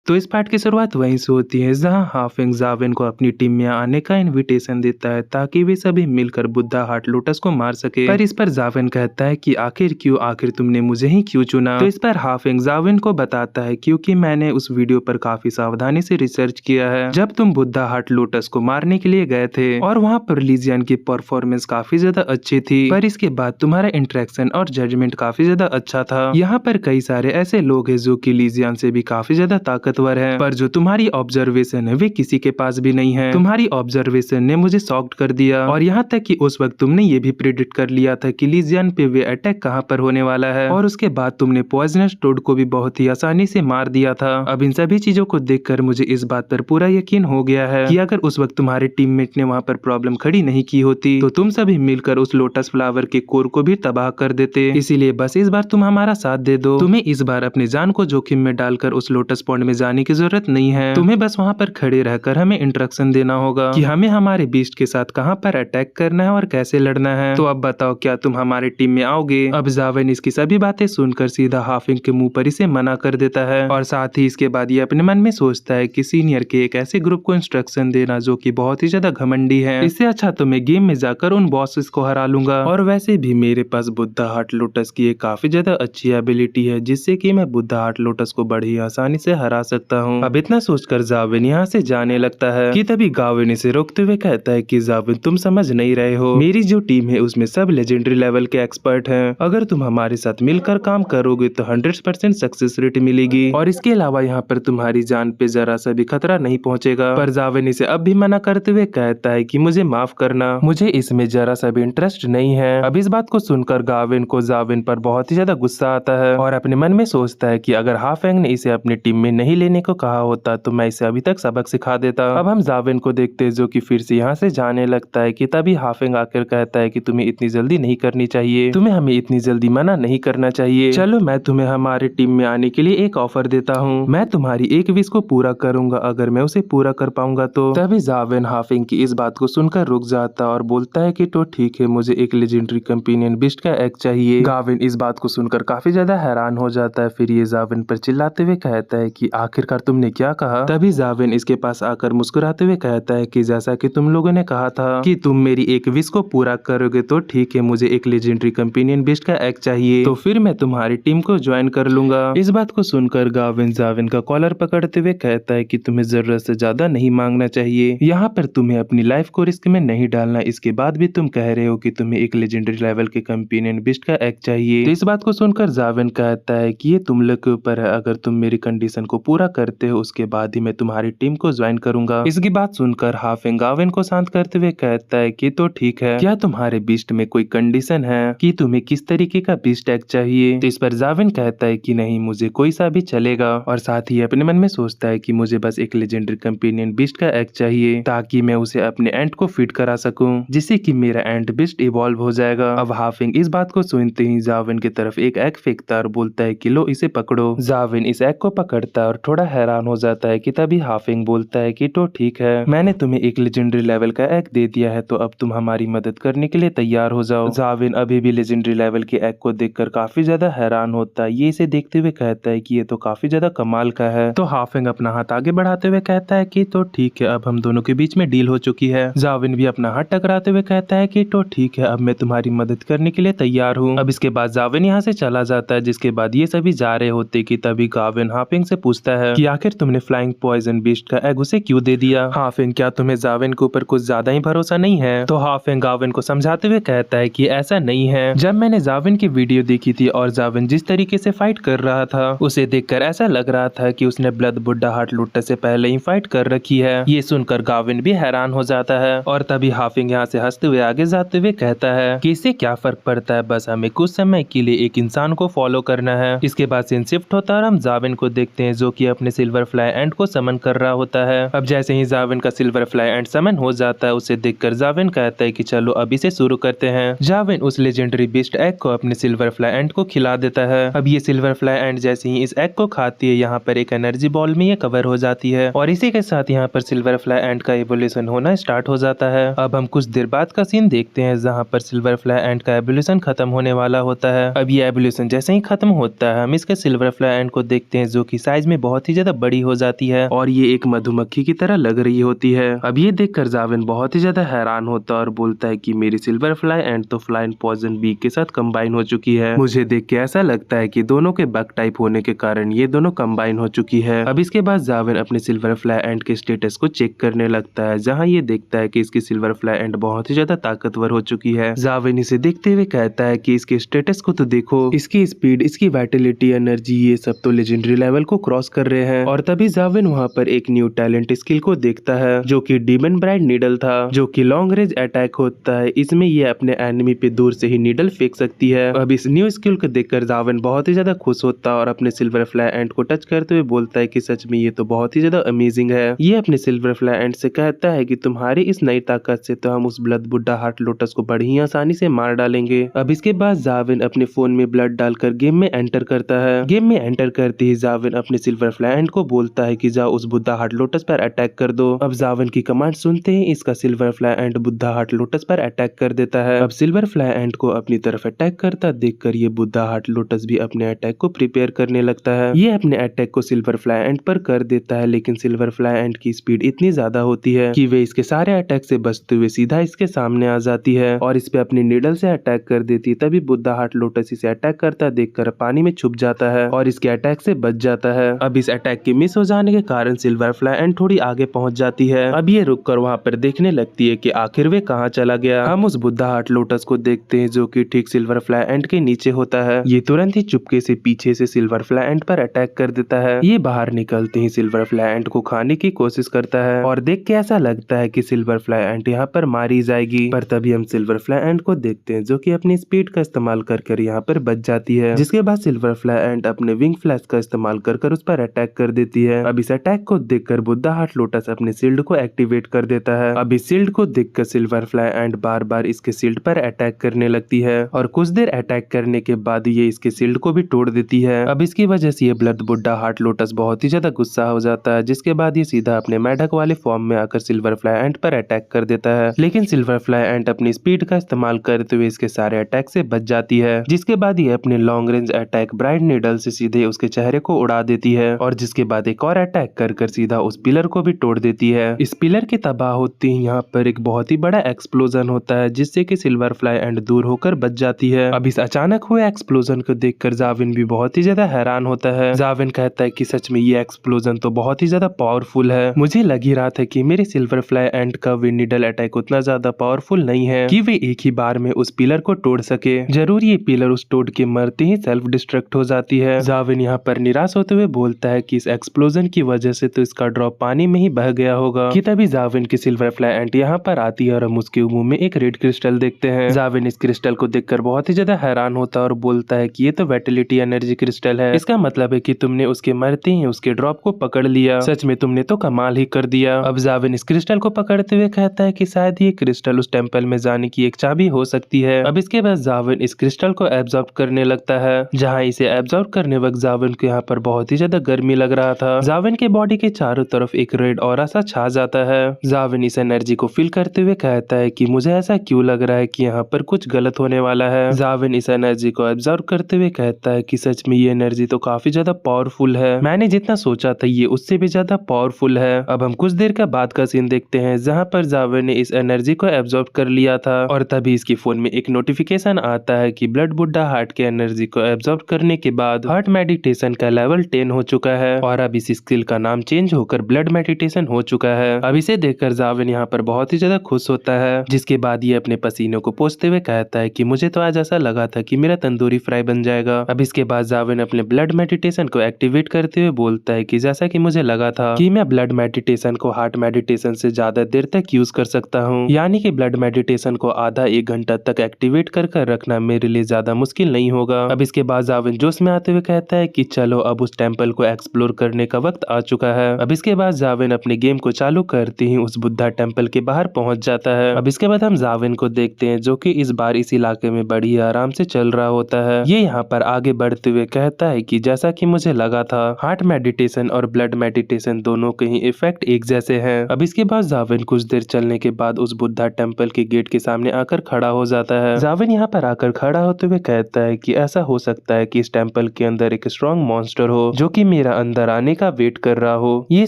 तो इस पार्ट की शुरुआत वहीं से होती है जहां हाफिंग जाविन को अपनी टीम में आने का इनविटेशन देता है ताकि वे सभी मिलकर बुद्धा हार्ट लोटस को मार सके। पर इस पर जाविन कहता है कि आखिर तुमने मुझे ही क्यों चुना। तो इस पर हाफिंग जाविन को बताता है क्योंकि मैंने उस वीडियो पर काफी सावधानी से रिसर्च किया है जब तुम बुद्धा हार्ट लोटस को मारने के लिए गए थे और वहाँ पर लीजियन की परफॉर्मेंस काफी ज्यादा अच्छी थी, पर इसके बाद तुम्हारा इंटरेक्शन और जजमेंट काफी ज्यादा अच्छा था। यहाँ पर कई सारे ऐसे लोग हैं जो कि लीजियन से भी काफी ज्यादा ताकतवर है, पर जो तुम्हारी ऑब्जर्वेशन है वे किसी के पास भी नहीं है। तुम्हारी ऑब्जर्वेशन ने मुझे शॉक्ड कर दिया और यहाँ तक कि उस वक्त तुमने ये भी प्रिडिक्ट कर लिया था कि लीजियन पे वे अटैक कहाँ पर होने वाला है और उसके बाद तुमने पॉइजनस टोड को भी बहुत ही आसानी से मार दिया था। अब इन सभी चीजों को देखकर मुझे इस बात पर पूरा यकीन हो गया है कि अगर उस वक्त तुम्हारे टीममेट ने वहाँ पर प्रॉब्लम खड़ी नहीं की होती तो तुम सभी मिलकर उस लोटस फ्लावर के कोर को भी तबाह कर देते। इसीलिए बस इस बार तुम हमारा साथ दे दो। तुम्हें इस बार अपनी जान को जोखिम में डालकर उस लोटस पॉन्ड में जाने की जरूरत नहीं है। तुम्हें बस वहाँ पर खड़े रहकर हमें इंस्ट्रक्शन देना होगा कि हमें हमारे बीस्ट के साथ कहाँ पर अटैक करना है और कैसे लड़ना है। तो अब बताओ क्या तुम हमारी टीम में आओगे। अब जाविन इसकी सभी बातें सुनकर सीधा हाफिंग के मुंह पर इसे मना कर देता है और साथ ही इसके बाद ये अपने मन में सोचता है कि सीनियर के एक ऐसे ग्रुप को इंस्ट्रक्शन देना जो कि बहुत ही ज्यादा घमंडी है, इससे अच्छा तो मैं गेम में जाकर उन बॉसेस को हरा लूंगा। और वैसे भी मेरे पास बुद्धा हार्ट लोटस की एक काफी ज्यादा अच्छी एबिलिटी है जिससे कि मैं बुद्धा हार्ट लोटस को बड़ी आसानी से हरा सकता हूँ। अब इतना सोचकर जाविन यहाँ से जाने लगता है कि तभी गाविन इसे रोकते हुए कहता है कि जाविन तुम समझ नहीं रहे हो, मेरी जो टीम है उसमें सब लेजेंडरी लेवल के एक्सपर्ट हैं। अगर तुम हमारे साथ मिलकर काम करोगे तो 100% सक्सेस रेट मिलेगी और इसके अलावा यहाँ पर तुम्हारी जान पे जरा सा भी खतरा नहीं पहुँचेगा। पर जाविन इसे अब भी मना करते हुए कहता है कि मुझे माफ करना, मुझे इसमें जरा सा भी इंटरेस्ट नहीं है। अब इस बात को सुनकर गाविन को जाविन पर बहुत ही ज्यादा गुस्सा आता है और अपने मन में सोचता है कि अगर हाफेंग ने इसे अपनी टीम में नहीं लेने को कहा होता तो मैं इसे अभी तक सबक सिखा देता। अब हम जाविन को देखते हैं जो कि फिर से यहाँ से जाने लगता है कि तभी हाफेंग आकर कहता है कि तुम्हें इतनी जल्दी नहीं करनी चाहिए, तुम्हें हमें इतनी जल्दी मना नहीं करना चाहिए। चलो मैं तुम्हें हमारे टीम में आने के लिए एक ऑफर देता हूँ, मैं तुम्हारी एक विश को पूरा करूंगा अगर मैं उसे पूरा कर पाऊंगा तो। तभी जाविन हाफिंग की इस बात को सुनकर रुक जाता और बोलता है कि तो ठीक है, मुझे एक लेजेंडरी कंपेनियन बिस्ट का एग चाहिए। गाविन इस बात को सुनकर काफी ज्यादा हैरान हो जाता है, फिर ये जाविन पर चिल्लाते हुए कहता है कि आखिरकार तुमने क्या कहा। तभी जाविन इसके पास आकर मुस्कुराते हुए कहता है कि जैसा कि तुम लोगों ने कहा था कि तुम मेरी एक विश को पूरा करोगे तो ठीक है, मुझे एक लेजेंडरी कंपेनियन बिस्ट का एग चाहिए तो फिर मैं तुम्हारी टीम को ज्वाइन कर लूंगा। इस बात को सुनकर गाविन जाविन का कॉलर पकड़ते हुए कहता है कि तुम्हें जरूरत से ज्यादा नहीं मांगना चाहिए, यहाँ पर तुम्हें अपनी लाइफ को रिस्क में नहीं डालना, इसके बाद भी तुम कह रहे हो कि तुम्हें एक लेजेंडरी लेवल के कंपेनियन बिस्ट का एग चाहिए। तो इस बात को सुनकर जाविन कहता है कि ये तुम लोग के ऊपर है, अगर तुम मेरी कंडीशन को पूरा करते हो उसके बाद ही मैं तुम्हारी टीम को ज्वाइन करूंगा। इसकी बात सुनकर हाफिंग गाविन को शांत करते हुए कहता है कि तो ठीक है, क्या तुम्हारे बिस्ट में कोई कंडीशन है कि तुम्हें किस तरीके का बिस्ट एग चाहिए। तो इस पर जाविन कहता है कि नहीं, मुझे कोई सा भी चलेगा और साथ ही अपने मन में सोचता है कि मुझे बस एक लेजेंडरी कंपेनियन बिस्ट का एग चाहिए ताकि मैं उसे अपने एंड को फीड करा सकूं जिससे कि मेरा एंड बिस्ट इवॉल्व हो जाएगा। अब हाफिंग इस बात को सुनते ही जाविन की तरफ एक एग फेंकता है और बोलता है कि लो इसे पकड़ो। जाविन इस एग को पकड़ता है और थोड़ा हैरान हो जाता है कि तभी हाफिंग बोलता है कि तो ठीक है, मैंने तुम्हें एक लेजेंडरी लेवल का एग दे दिया है तो अब तुम हमारी मदद करने के लिए तैयार हो जाओ। जाविन अभी भी लेजेंडरी लेवल के एग को देखकर काफी ज्यादा हैरान होता है, ये इसे देखते हुए कहता है कि ये तो काफी ज्यादा कमाल का है। तो हाफिंग अपना हाथ आगे बढ़ाते हुए कहता है कि तो ठीक है, अब हम दोनों के बीच में डील हो चुकी है। जाविन भी अपना हाथ टकराते हुए कहता है कि तो ठीक है, अब मैं तुम्हारी मदद करने के लिए तैयार हूँ। अब इसके बाद जाविन यहाँ से चला जाता है, जिसके बाद ये सभी जा रहे होते कि तभी गाविन हाफिंग से पूछता है कि आखिर तुमने फ्लाइंग पॉइजन बीस्ट का एग उसे क्यों दे दिया। हाफिंग, क्या तुम्हें जाविन के ऊपर कुछ ज्यादा ही भरोसा नहीं है। तो हाफिंग गाविन को समझाते हुए कहता है कि ऐसा नहीं है, जब मैंने जाविन की वीडियो देखी थी और जाविन जिस तरीके से फाइट कर रहा था उसे देखकर ऐसा लग रहा था कि उसने ब्लड बुड्ढा हार्ट लोटस से पहले ही फाइट कर रखी है। ये सुनकर गाविन भी हैरान हो जाता है और तभी हाफिंग यहाँ से हंसते हुए आगे जाते हुए कहता है कि इससे क्या फर्क पड़ता है, बस हमें कुछ समय के लिए एक इंसान को फॉलो करना है। इसके बाद सीन शिफ्ट होता है और हम जाविन को देखते हैं जो कि अपने सिल्वर फ्लाई एंड को समन कर रहा होता है। अब जैसे ही जाविन का सिल्वर फ्लाई एंड समन हो जाता है उसे देखकर जाविन कहता है कि चलो अभी से शुरू करते हैं। जाविन उस लेजेंडरी बीस्ट एग को अपने सिल्वर फ्लाई एंड को खिला देता है। अब ये सिल्वर फ्लाई एंड जैसे ही इस एग को खाती है यहाँ पर एक एनर्जी बॉल में ये कवर हो जाती है और इसी के साथ यहाँ पर सिल्वर फ्लाई एंड का एवोल्यूशन होना स्टार्ट हो जाता है। अब हम कुछ देर बाद का सीन देखते हैं जहाँ पर सिल्वर फ्लाई एंड का एवोल्यूशन खत्म होने वाला होता है। अब ये एवोल्यूशन जैसे ही खत्म होता है हम इसके सिल्वर फ्लाई एंड को देखते हैं जो कि साइज में बहुत बहुत ही ज्यादा बड़ी हो जाती है और ये एक मधुमक्खी की तरह लग रही होती है। अब ये देखकर जाविन बहुत ही ज्यादा हैरान होता है और बोलता है कि मेरी सिल्वर फ्लाई एंड तो फ्लाइन पॉइजन बी के साथ कंबाइन हो चुकी है। मुझे देख के ऐसा लगता है कि दोनों के बग टाइप होने के कारण ये दोनों कंबाइन हो चुकी है। अब इसके बाद जाविन अपने सिल्वर फ्लाई एंड के स्टेटस को चेक करने लगता है, जहाँ ये देखता है कि इसकी सिल्वर फ्लाई एंड बहुत ही ज्यादा ताकतवर हो चुकी है। जाविन इसे देखते हुए कहता है कि इसके स्टेटस को तो देखो, इसकी स्पीड, इसकी वाइटलिटी, एनर्जी, ये सब तो लेजेंडरी लेवल को क्रॉस कर रहे हैं। और तभी जाविन वहाँ पर एक न्यू टैलेंट स्किल को देखता है जो कि डीमन ब्राइड नीडल था, जो कि लॉन्ग रेंज अटैक होता है। इसमें ये अपने एनिमी पे दूर से ही नीडल फेंक सकती है। अब इस न्यू स्किल को देखकर जाविन बहुत ही ज्यादा खुश होता है और अपने सिल्वर फ्लाई एंड को टच करते हुए बोलता है कि सच में ये तो बहुत ही ज्यादा अमेजिंग है। ये अपने सिल्वर फ्लाई एंड से कहता है कि तुम्हारी इस नई ताकत से तो हम उस ब्लड बुड्ढा हार्ट लोटस को बड़ी ही आसानी से मार डालेंगे। अब इसके बाद जाविन अपने फोन में ब्लड डालकर गेम में एंटर करता है। गेम में एंटर करते ही जाविन अपने सिल्वर फ्लाई एंड को बोलता है कि जाओ उस बुड्ढा हार्ट लोटस पर अटैक कर दो। अब जाविन की कमांड सुनते ही इसका सिल्वर फ्लाई एंड बुड्ढा हार्ट लोटस पर अटैक कर देता है। अब सिल्वर फ्लाई एंड को अपनी तरफ अटैक करता देखकर ये बुड्ढा हार्ट लोटस भी अपने अटैक को प्रिपेयर करने लगता है। ये अपने अटैक को सिल्वर फ्लाई एंड पर कर देता है, लेकिन सिल्वर फ्लाई एंड की स्पीड इतनी ज्यादा होती है कि वे इसके सारे अटैक से बचते हुए सीधा इसके सामने आ जाती है और इस पे अपनी नीडल से अटैक कर देती है। तभी बुड्ढा हार्ट लोटस इसे अटैक करता देखकर पानी में छुप जाता है और इसके अटैक से बच जाता है। अब इस अटैक के मिस हो जाने के कारण सिल्वर फ्लाई एंड थोड़ी आगे पहुंच जाती है। अब ये रुककर वहाँ पर देखने लगती है कि आखिर वे कहाँ चला गया। हम उस बुड्ढा हार्ट लोटस को देखते हैं जो कि ठीक सिल्वर फ्लाई एंड के नीचे होता है। ये तुरंत ही चुपके से पीछे से सिल्वर फ्लाई एंड पर अटैक कर देता है। ये बाहर निकलते ही सिल्वर फ्लाई एंड को खाने की कोशिश करता है और देख के ऐसा लगता है कि सिल्वर फ्लाई एंड यहाँ पर मारी जाएगी, पर तभी हम सिल्वर फ्लाई एंड को देखते हैं जो कि अपनी स्पीड का इस्तेमाल कर यहाँ पर बच जाती है। जिसके बाद सिल्वर फ्लाई एंड अपने विंग फ्लैश का इस्तेमाल कर उस पर अटैक कर देती है। अब इस अटैक को देखकर बुड्ढा हार्ट लोटस अपने शील्ड को एक्टिवेट कर देता है। अब इस शील्ड को देखकर सिल्वर फ्लाई एंड बार बार इसके शील्ड पर अटैक करने लगती है और कुछ देर अटैक करने के बाद ये इसके शील्ड को भी तोड़ देती है। अब इसकी वजह से ये ब्लड बुड्ढा हार्ट लोटस बहुत ही ज्यादा गुस्सा हो जाता है, जिसके बाद ये सीधा अपने मेढक वाले फॉर्म में आकर सिल्वर फ्लाई एंड पर अटैक कर देता है। लेकिन सिल्वर फ्लाई एंड अपनी स्पीड का इस्तेमाल करते हुए इसके सारे अटैक से बच जाती है। जिसके बाद ये अपने long range attack bright needle से सीधे उसके चेहरे को उड़ा देती है और जिसके बाद एक और अटैक कर सीधा उस पिलर को भी तोड़ देती है। इस पिलर के तबाह होते ही यहाँ पर एक बहुत ही बड़ा एक्सप्लोजन होता है, जिससे कि सिल्वर फ्लाई एंड दूर होकर बच जाती है। अब इस अचानक हुए एक्सप्लोजन को देखकर जाविन भी बहुत ही ज्यादा हैरान होता है। जाविन कहता है कि सच में ये एक्सप्लोजन तो बहुत ही ज्यादा पावरफुल है। मुझे लग ही रहा था कि मेरे सिल्वर फ्लाई एंड का विंड नीडल अटैक उतना ज्यादा पावरफुल नहीं है कि वे एक ही बार में उस पिलर को तोड़ सके। जरूर ये पिलर उस तोड़ के मरते ही सेल्फ डिस्ट्रक्ट हो जाती है। जाविन यहाँ पर निराश होते हुए बोलता है कि इस एक्सप्लोजन की वजह से तो इसका ड्रॉप पानी में ही बह गया होगा। कि तभी जाविन की सिल्वर फ्लाई एंड यहाँ पर आती है और हम उसके मुंह में एक रेड क्रिस्टल देखते हैं। जाविन इस क्रिस्टल को देखकर बहुत ही ज्यादा हैरान होता है और बोलता है कि ये तो वाइटलिटी एनर्जी क्रिस्टल है। इसका मतलब है कि तुमने उसके मरते ही उसके ड्रॉप को पकड़ लिया। सच में तुमने तो कमाल ही कर दिया। अब जाविन इस क्रिस्टल को पकड़ते हुए कहता है कि शायद ये क्रिस्टल उस टेम्पल में जाने की एक चाबी हो सकती है। अब इसके बाद जाविन इस क्रिस्टल को एब्जॉर्ब करने लगता है, जहाँ इसे एब्जॉर्ब करने वक्त जाविन को यहाँ पर बहुत ही ज्यादा गर्मी लग रहा था। जाविन के बॉडी के चारों तरफ एक रेड ऑरा सा छा जाता है। जाविन इस एनर्जी को फील करते हुए कहता है कि मुझे ऐसा क्यों लग रहा है कि यहाँ पर कुछ गलत होने वाला है। जाविन इस एनर्जी को एब्जॉर्ब करते हुए कहता है कि सच में ये एनर्जी तो काफी ज्यादा पावरफुल है। मैंने जितना सोचा था ये उससे भी ज्यादा पावरफुल है। अब हम कुछ देर का बाद का सीन देखते हैं, जहाँ पर जाविन ने इस एनर्जी को एब्जॉर्ब कर लिया था और तभी इसके फोन में एक नोटिफिकेशन आता है कि ब्लड बुड्ढा हार्ट के एनर्जी को एब्जॉर्ब करने के बाद हार्ट मेडिटेशन का लेवल 10 हो चुका है और अब इस स्किल का नाम चेंज होकर ब्लड मेडिटेशन हो चुका है। अब इसे देखकर जाविन यहाँ पर बहुत ही ज्यादा खुश होता है, जिसके बाद ये अपने पसीनों को पोंछते हुए कहता है कि मुझे तो आज ऐसा लगा था कि मेरा तंदूरी फ्राई बन जाएगा। अब इसके बाद जाविन अपने ब्लड मेडिटेशन को एक्टिवेट करते हुए बोलता है कि जैसा कि मुझे लगा था कि मैं ब्लड मेडिटेशन को हार्ट मेडिटेशन से ज्यादा देर तक यूज कर सकता हूँ, यानी कि ब्लड मेडिटेशन को आधा 1 घंटा तक एक्टिवेट कर रखना मेरे लिए ज्यादा मुश्किल नहीं होगा। अब इसके बाद जाविन जोश में आते हुए कहता है कि चलो अब उस टेम्पल को एक्सप्लोर करने का वक्त आ चुका है। अब इसके बाद जाविन अपने गेम को चालू करते ही उस बुद्धा टेम्पल के बाहर पहुंच जाता है। अब इसके बाद हम जाविन को देखते हैं जो कि इस बार इस इलाके में बड़ी आराम से चल रहा होता है। ये यहाँ पर आगे बढ़ते हुए कहता है कि जैसा कि मुझे लगा था हार्ट मेडिटेशन और ब्लड मेडिटेशन दोनों के ही इफेक्ट एक जैसे हैं। अब इसके बाद जाविन कुछ देर चलने के बाद उस बुद्धा टेम्पल के गेट के सामने आकर खड़ा हो जाता है। जाविन यहाँ पर आकर खड़ा होते हुए कहता है कि ऐसा हो सकता है कि इस टेम्पल के अंदर एक स्ट्रॉन्ग मॉन्स्टर हो जो कि मेरा अंदर आने का वेट कर रहा हो। ये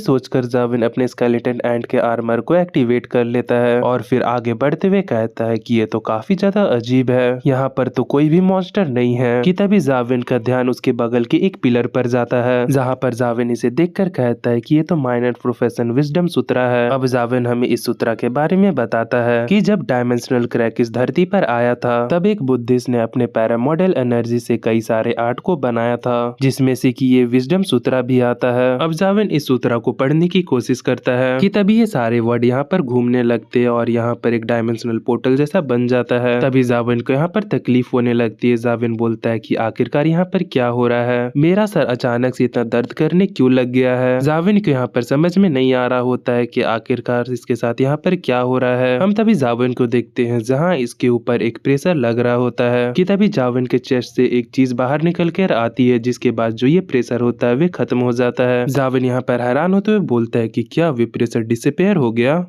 सोचकर जाविन अपने स्केलेटन एंट के आर्मर को एक्टिवेट कर लेता है और फिर आगे बढ़ते हुए कहता है कि ये तो काफी ज्यादा अजीब है, यहाँ पर तो कोई भी मॉन्स्टर नहीं है। कि तभी जाविन का ध्यान उसके बगल के एक पिलर पर जाता है, जहाँ पर जाविन इसे देखकर कहता है कि ये तो माइनर प्रोफेशन विजडम सूत्रा है। अब जाविन हमें इस सूत्रा के बारे में बताता है कि जब डायमेंशनल क्रैक इस धरती पर आया था तब एक बुद्धिस्ट ने अपने पैरामॉडल एनर्जी से कई सारे आर्ट को बनाया था, जिसमें से कि ये विजडम सूत्रा भी आता है। अब जाविन इस सूत्रा को पढ़ने की कोशिश करता है कि तभी ये सारे वर्ड यहाँ पर घूमने लगते हैं और यहाँ पर एक डायमेंशनल पोर्टल जैसा बन जाता है। तभी जाविन को यहाँ पर तकलीफ होने लगती है। जाविन बोलता है कि आखिरकार यहाँ पर क्या हो रहा है, मेरा सर अचानक से इतना दर्द करने क्यों लग गया है। जाविन को यहाँ पर समझ में नहीं आ रहा होता है कि आखिरकार इसके साथ यहाँ पर क्या हो रहा है। हम तभी जाविन को देखते हैं जहाँ इसके ऊपर एक प्रेशर लग रहा होता है कि तभी जाविन के चेस्ट से एक चीज बाहर निकल कर आती है, जिसके बाद जो ये प्रेशर होता है वे खत्म हो जाता है। जाविन यहाँ पर हैरान होते हुए बोलता है कि क्या वे प्रेशर डिसअपेयर हो गया।